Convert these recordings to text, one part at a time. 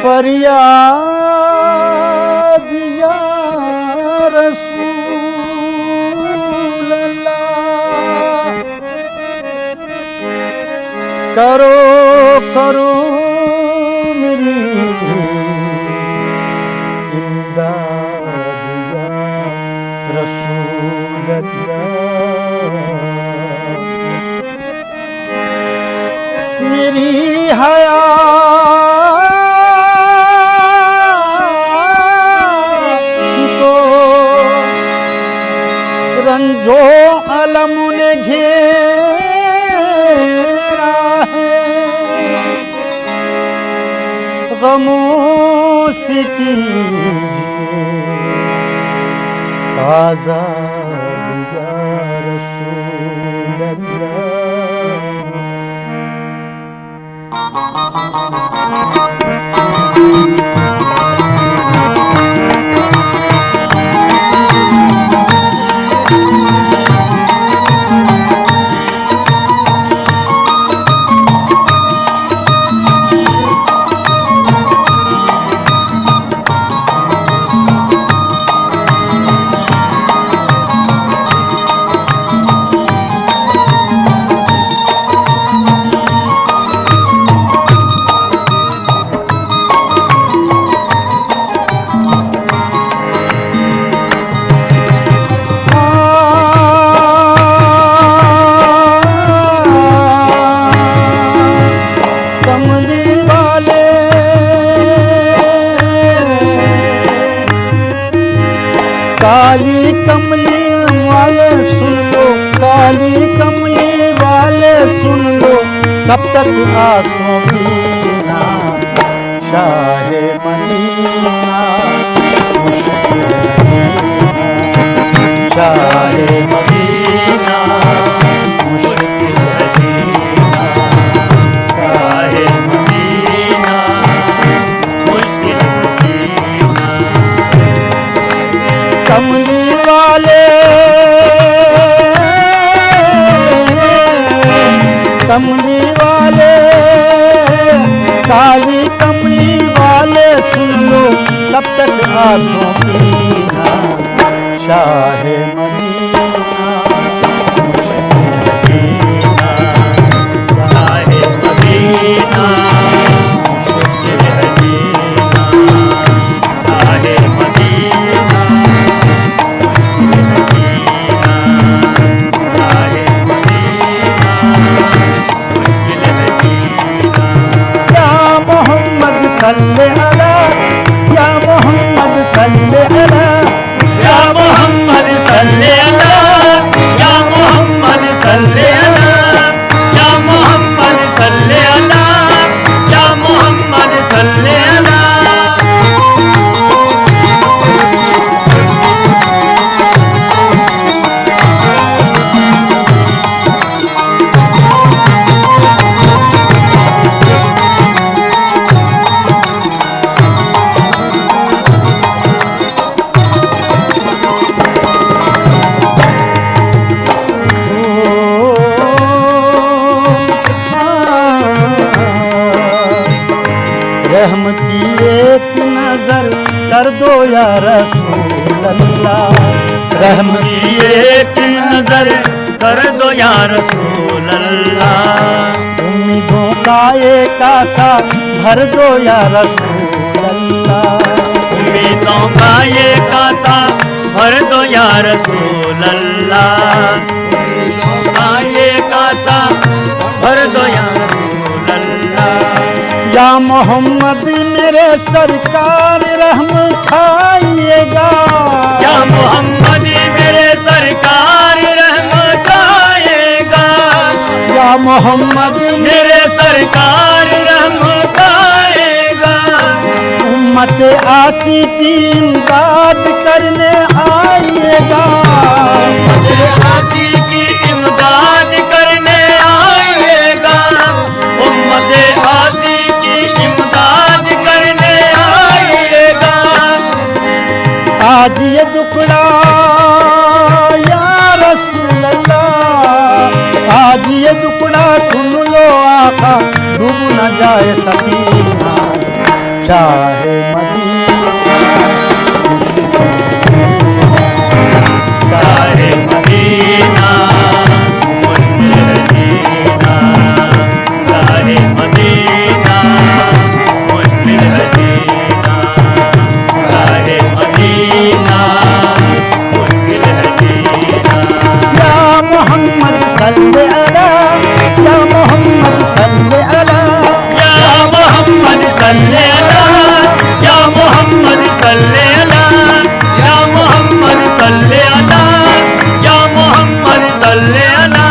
फरियाद या रसूल अल्लाह, करो करो मेरी इमदाद या रसूल अल्लाह। मेरी रंजो अलम ने घेरा है, गमों से कीजिए आज़ाद या रसूल अल्लाह। काली कमली वाले सुन लो, काली कमली वाले सुन लो, कब तक आंसू पीना शाहे मदीना, शाहे मदीना मुश्किल है जीना, शाहे मदीना मुश्किल है जीना। कमली वाले, कमली वाले, काली कमली वाले सुन लो, कब तक आंसू पीना शाहे मदीना, शाहे मदीना मुश्किल है जीना, शाहे मदीना सल्ले अला या मोहम्मद सल्ले अला, या मोहम्मद सल्ले अला, या मोहम्मद सल्ले अला, या मोहम्मद सल्ले अला, या मोहम्मद सल्ले अला। रहम की एक नजर कर दो या रसूल अल्लाह, रहम की एक नजर कर दो या रसूल अल्लाह। उम्मीदों का एक आसा भर दो या रसूल अल्लाह, उम्मीदों का एक आसा भर दो या रसूल अल्लाह, उम्मीदों का एक आसा भर दो या रसूल अल्लाह। या मोहम्मद मेरे सरकार रहम खाइएगा, या मोहम्मद मेरे सरकार रहम खाइएगा, या मोहम्मद मेरे सरकार रहम खाइएगा। उम्मत आसी की इमदाद करने आइएगा, उम्मत आसी की इमदाद करने आइएगा, उम्मत आसी की इमदाद करने आइएगा। आज ये दुखड़ा या रसूल अल्लाह, आज ये दुखड़ा सुन लो आका, डूब न जाए सफीना शाहे मदीना, शाहे मदीना मुश्किल जीना, शाहे मदीना मुश्किल जीना, शाहे मदीना मुश्किल जीना। या मोहम्मद सल्ले अला, या मोहम्मद सल्ले अला, या मोहम्मद सल्ले अला, या मोहम्मद सल्ले अला, या मोहम्मद सल्ले अला, या मोहम्मद सल्ले अला।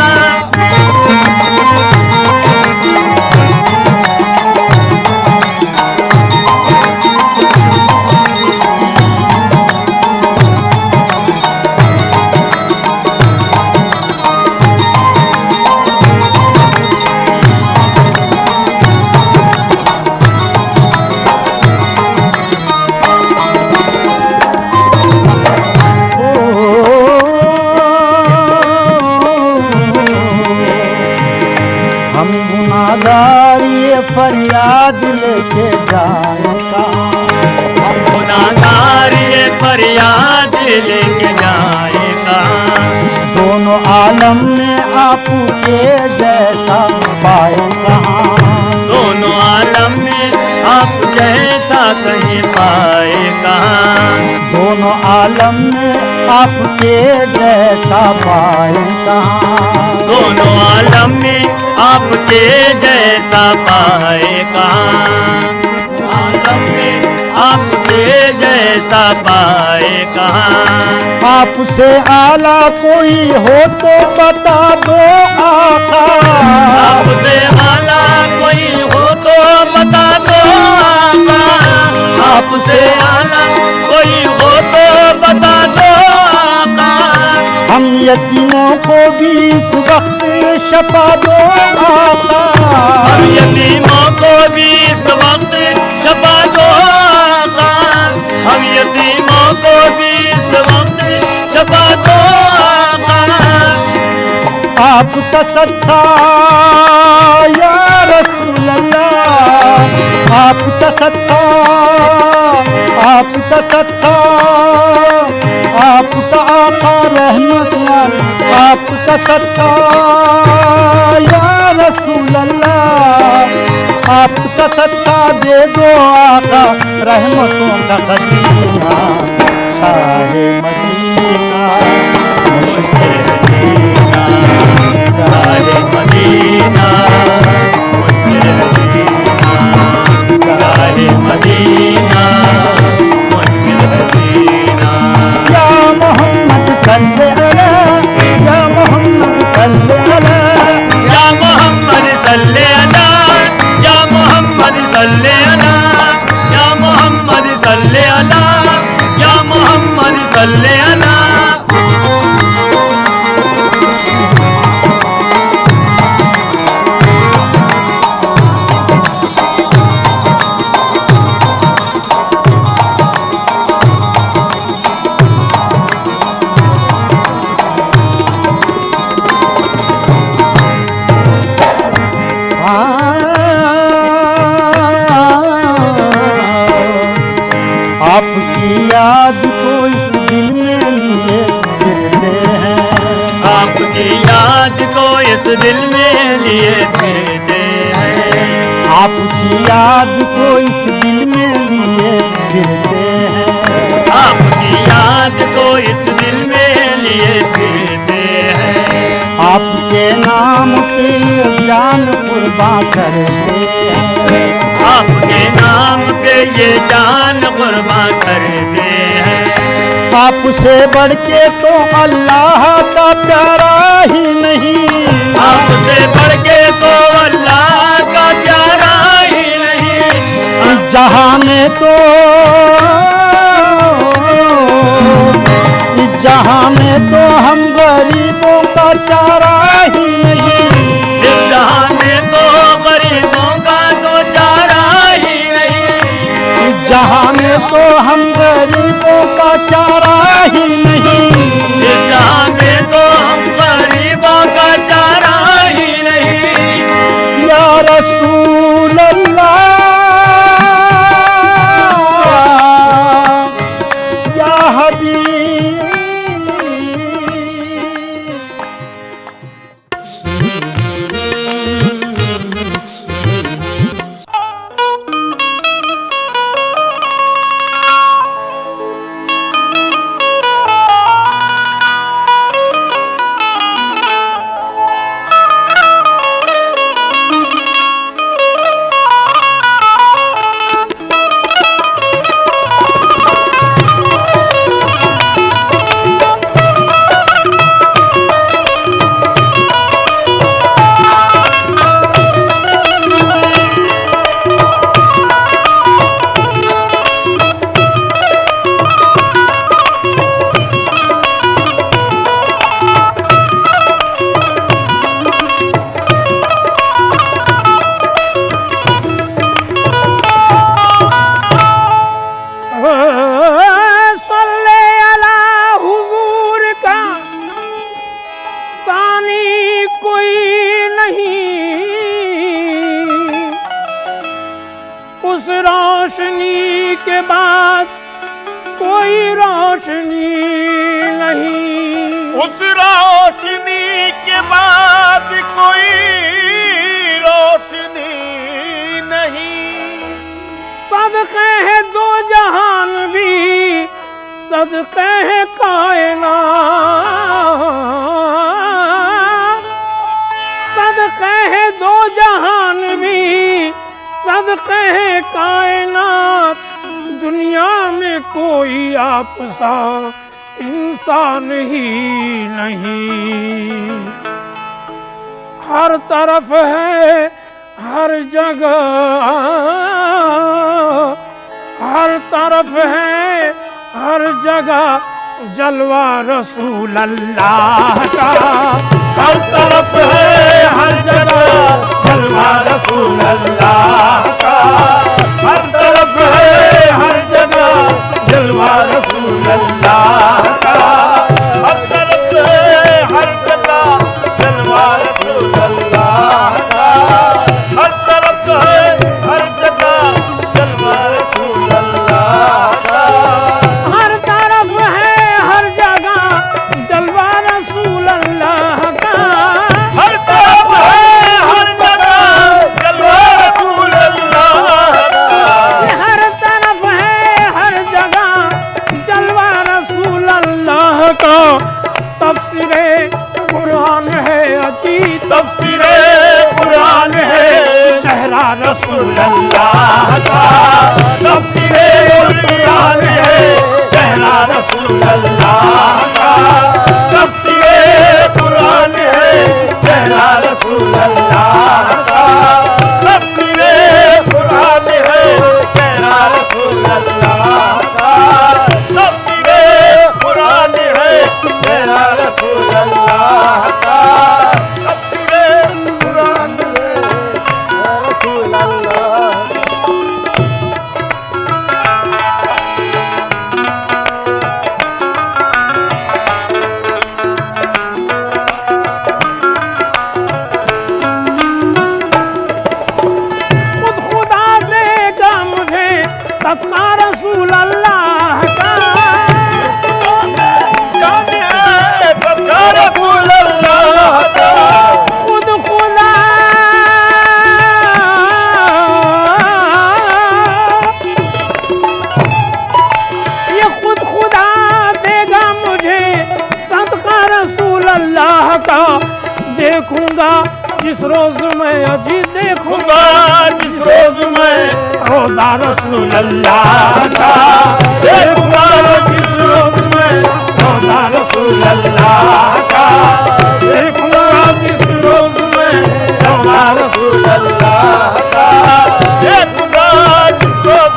हम गुनाहगार ये फरियाद लेके जाए कहाँ, गुनाहगार ये फरियाद लेके जाएगा, दोनों आलम में आपके जैसा पाए कहाँ, दोनों आलम में आप जैसा कहीं पाएगा, दोनों आलम में आपके जैसा पाए कहाँ, दोनों आलम में आपके जैसा पाएगा, आलम में आपके जैसा पाएगा। आपसे आला कोई हो तो बता दो आका, आपसे आला कोई हो तो बता दो आका, आपसे आला कोई हो तो बता दो आका। हम यतीमों को भी इस वक्त शफा दो आका, हम यतीमों को भी इस वक्त शफा दो आका, हम यतीमों को भी इस वक्त शफा दो आका। आपका सत्ता या रसूल अल्लाह, आपका सत्ता, आपका सत्ता, आपका आका रहमत यार, आपका सत्ता या रसूल अल्लाह, आपका सत्ता दे दो आका, रहमतों का खजीना शाहे मदीना मुश्किल जीना, शाहे मदीना मुश्किल जीना, शाहे मदीना मुश्किल जीना। या मोहम्मद सल्ले अला, या मोहम्मद सल्ले अला, या मोहम्मद सल्ले अला, या मोहम्मद सल्ले अला, या मोहम्मद सल्ले अला, या मोहम्मद सल्ले अला। आपकी याद को इस दिल में लिए फिरते हैं, आपकी याद को इस दिल में लिए फिरते हैं, आपकी याद को इस दिल में लिए फिरते हैं, आपकी याद को इस दिल में लिए फिरते हैं, आपके नाम पे जान कुर्बान करते हैं, आपके नाम पे ये जान कुर्बान करते हैं। आपसे बढ़ के तो अल्लाह का प्यारा ही नहीं, आपसे बढ़ के तो अल्लाह का प्यारा ही नहीं, जहां में तो इस जहां में तो हम गरीबों का चारा ही नहीं, इस जहां में तो गरीबों का तो चारा ही नहीं, इस जहां में तो हम गरीबों का चारा ही नहीं, इस जहां में तो हम गरीबों का चारा ही नहीं। या रसूल अल्लाह या हबीब। उस रोशनी के बाद कोई रोशनी नहीं, उस रोशनी के बाद कोई रोशनी नहीं। सदक़े है दो जहान भी, सदक़े है कायनात, सदक़े है दो जहान भी, सदक़े है कायनात। दुनिया में कोई आप सा इंसान ही नहीं। हर तरफ है हर जगह, हर तरफ है हर जगह जलवा रसूल अल्लाह का। हर तरफ है हर जगह जलवा रसूल अल्लाह का। हर तरफ है हर जगह जलवा रसूल अल्लाह का। हर तरफ है हर जगह जलवा रसूल अल्लाह का। हर तरफ है हर जगह जलवा रसूल अल्लाह का। हर तरफ है हर जगह जलवा रसूल अल्लाह का। हर तरफ है हर जगह जलवा रसूल अल्लाह का। हर तरफ है हर जगह जलवा रसूल अल्लाह का। तफसीरे कुरान है अजीब, तफसीरे कुरान है चेहरा रसूल अल्लाह का। तफसीरे कुरान है चेहरा रसूल अल्लाह का। तफसीरे कुरान है चेहरा रसूल अल्लाह का। तफसीरे कुरान है चेहरा रसूल अल्लाह का। तफसीरे कुरान है चेहरा रसूल अल्लाह का। तफसीरे कुरान है रसूल अल्लाह। खुद खुदा देगा मुझे सदका रसूल अल्लाह का। जाने है सदका रसूल अल्लाह का। खुद खुदा ये खुद खुदा देगा मुझे सदका रसूल अल्लाह का। देखूंगा जिस रोज मैं अजी देखूंगा, जिस रोज मैं रोजा रसूल अल्लाह का। देखूंगा जिस रोज मैं रोजा रसूल अल्लाह का। देखूंगा जिस रोज मैं रोजा रसूल रसूल अल्लाह का। देखूंगा जिस रोज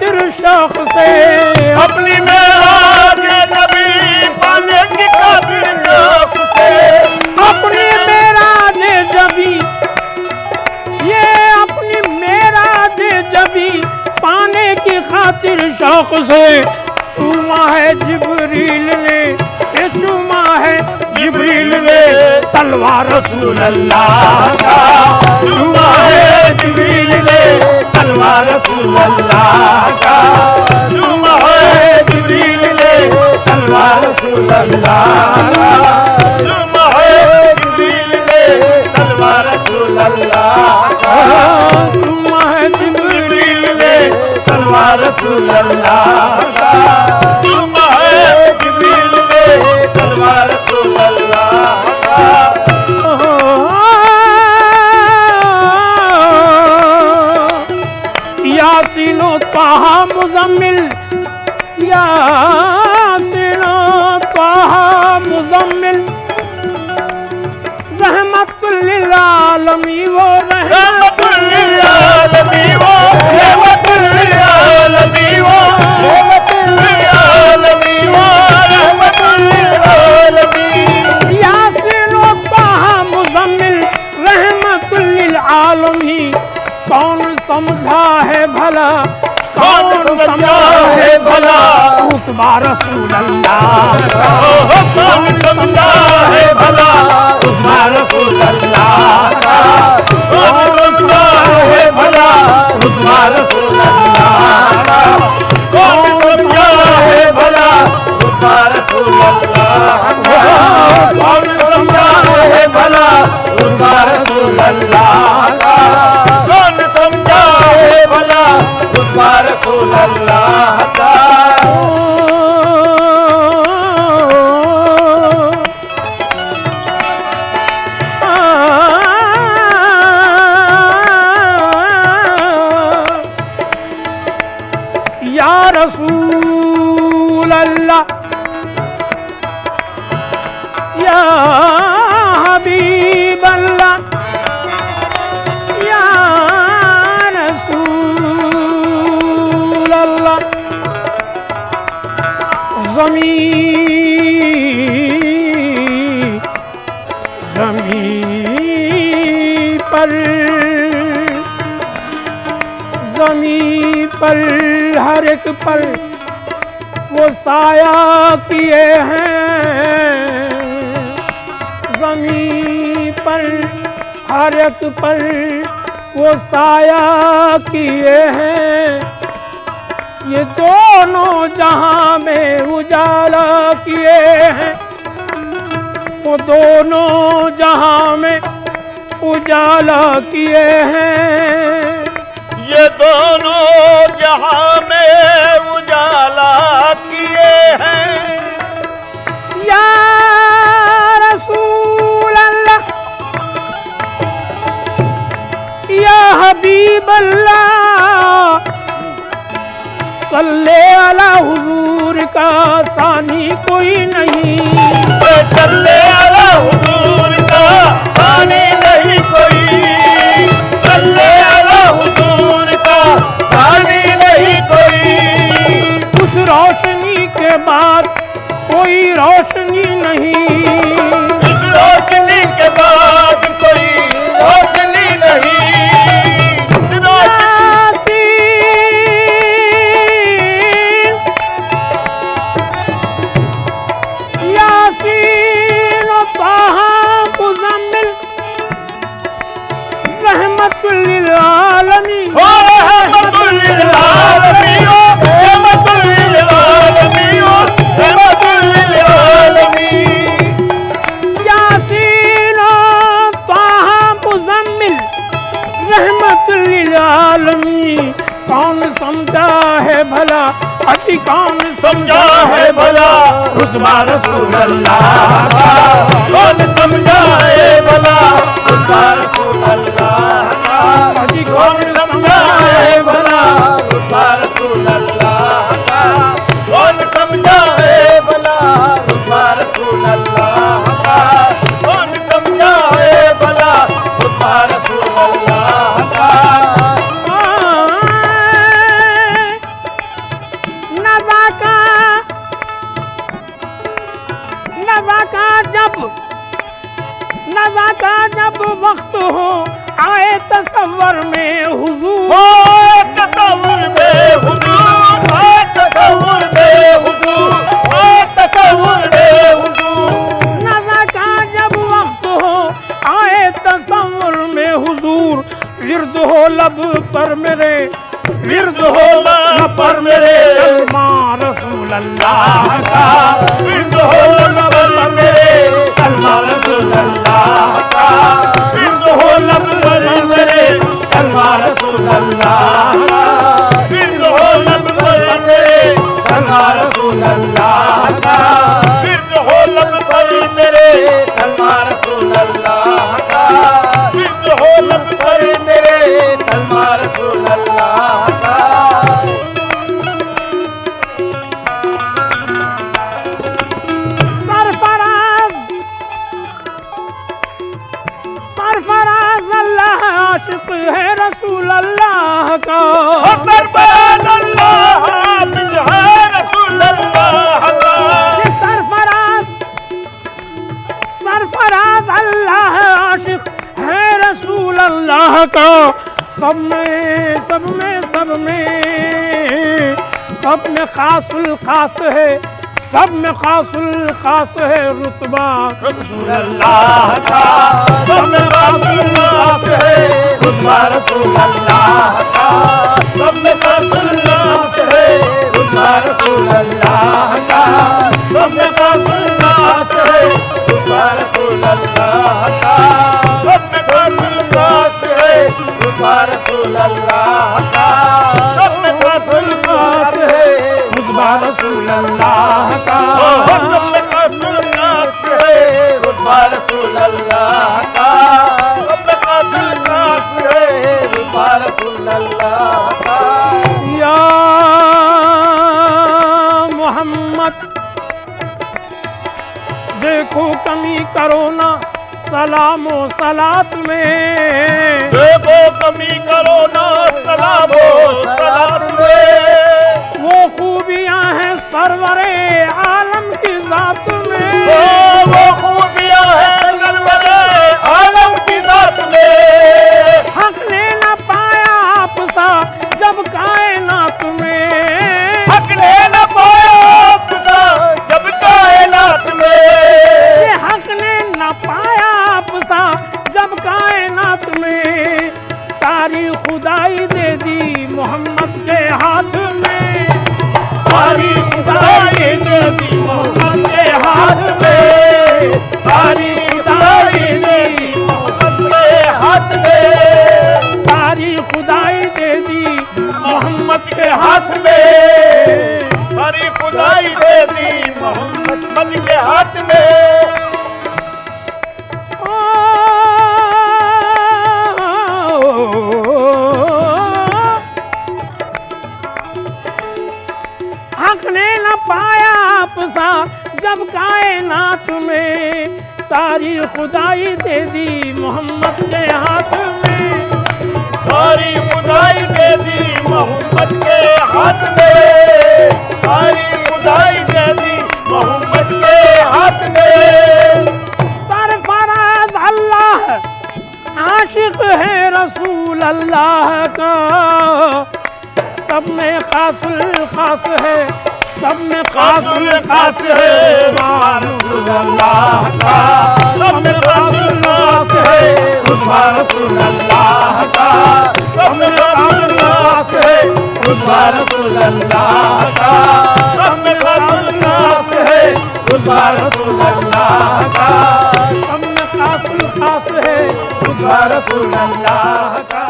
खातिर शौक से अपनी मेराज नबी पाने की खातिर शौक से अपनी मेराज जबी ये अपनी मेराज जबी पाने की खातिर शौक से चूमा है जिब्रील ने ये चूमा है जिब्रील ने तलवार रसूल अल्लाह का चूमा है जिब्रील ने तलवार रसूल अल्लाह का चूमा है जिब्रील ने तलवार रसूल अल्लाह का चूमा है जिब्रील ने तलवार रसूल अल्लाह का चूमा है जिब्रील ने तलवार रसूल अल्लाह का चूमा है जिब्रील ने तलवार रसूल अल्लाह का यासीनो ताहा मुज़म्मिल यासीनो ताहा मुज़म्मिल रहमतुल लिल आलमीन वो रहमतुल लिल आलमीन वो रहमतुल लिल आलमीन वो रहमतुल लिल आलमीन वो रहमतुल लिल आलमीन यासीनो ताहा मुज़म्मिल रहमतुल लिल आलमीन कौन समझा है भला कौन समझा है भला रुतबा रसूल अल्लाह का कौन समझा है भला रुतबा रसूल अल्लाह का कौन समझा है भला रुतबा रसूल अल्लाह का कौन समझा है भला रुतबा रसूल अल्लाह का कौन समझा है भला रुतबा रसूल अल्लाह का कौन समझा है भला रुतबा रसूल अल्लाह का या रसूल अल्लाह या हबीब अल्लाह या रसूल अल्लाह ज़मीं पर हर एक पर वो साया किए हैं ज़मीं पर हर एक पर वो साया किए हैं ये दोनों जहां में उजाला किए हैं वो दोनों जहां में उजाला किए हैं ये दोनों जहां में उजाला किए हैं या रसूल अल्लाह या हबीब अल्लाह सल्ले अला हुजूर का सानी कोई नहीं सल्ले अला हुजूर का सानी नहीं कोई सल्ले अला हुजूर का सानी नहीं कोई उस रोशनी के बाद कोई रोशनी नहीं इस रोशनी के बाद कोई रोशनी नहीं इस रोशनी यासीन ताहा मुज़म्मिल रहमतुल लिल आलमीन हो रहमतुल लिल आलमीन हो रहमतुल लिल आलमीन हो रहमतुल लिल आलमीन यासीन ताहा मुज़म्मिल रहमतुल लिल आलमीन कौन समझा है भला अजी कौन समझा है भला रुतबा रसूल अल्लाह का कौन समझा है भला रुतबा रसूल अल्लाह का अजी कौन समझा है भला रुतबा रसूल अल्लाह का कौन समझा है भला रुतबा रसूल अल्लाह का कौन समझा है भला रुतबा रसूल अल्लाह का तसव्वुर में हुजूर, तसव्वुर में हुजूर, तसव्वुर में हुजूर, तसव्वुर में हुजूर। नज़र का जब वक्त हो आए तसव्वुर में हुजूर, विर्द हो लब पर मेरे, विर्द हो लब पर मेरे, कलमा रसूल अल्लाह का, विर्द हो लब पर मेरे, कलमा रसूल अल्लाह का, विर्द हो लब पर मेरे, कलमा रसूल अल्लाह का, विर्द हो लब पर मेरे, कलमा रसूल अल्लाह का, विर्द हो लब पर मेरे, कलमा रसूल अल्लाह का, विर्द हो लब पर मेरे, कलमा रसूल अल्लाह का। सरफराज, सरफराज अल्लाह आशिक है रसूल अल्लाह का, सरफराज अल्लाह हाफिज है रसूल अल्लाह का, ये सरफराज, सरफराज अल्लाह आशिक है रसूल अल्लाह का। सब में सब में सब में सब में खासुल खास है, सब में खासुल खास है रुतबा रसूल अल्लाह का, सब में खासुल खास है रुतबा रसूल अल्लाह का, सब में खासुल खास है रुतबा रसूल अल्लाह का, सब में खासुल खास है रुतबा रसूल अल्लाह का, सब में खासुल खास है रुतबा रसूल अल्लाह का, सब में खासुल खास है रुतबा रसूल अल्लाह का, सब में खासुल खास है रुतबा रसूल अल्लाह का, सब में खासुल खास है रुतबा रसूल अल्लाह का। या मोहम्मद देखो कमी करो ना सलामो सलात में, देखो कमी करो ना सलामो सलात में, वो खूबियां हैं सरवरे आलम की जात में, वो खूबियां हैं सरवरे आलम की जात में, हक ने न पाया आपसा जब कायनात में, हक ने न पाया आपसा जब कायनात में, ये हक ने न पाया आपसा जब कायनात में, सारी खुदाई दे दी मोहम्मद के हाथ में, सारी खुदाई दे दी मोहम्मद के हाथ में, सारी खुदाई दे दी मोहम्मद के हाथ में, सारी खुदाई दे दी मोहम्मद के हाथ में, सारी खुदाई दे दी मोहम्मद के हाथ में। हक ने न पाया आपसा जब कायनात में, सारी खुदाई दे दी मोहम्मद के हाथ में, सारी खुदाई दे दी मोहम्मद के हाथ में, सारी खुदाई दे दी मोहम्मद के हाथ में। सरफराज अल्लाह आशिक है रसूल अल्लाह का, सब में खासुल खास है, सब में खासुल खास है रसूल अल्लाह का, सब में खासुल खास है रुतबा रसूल अल्लाह का, सब में खासुल खास है रुतबा रसूल अल्लाह का, सब में खासुल खास है रुतबा रसूल अल्लाह का, सब में खासुल खास है रुतबा रसूल अल्लाह का।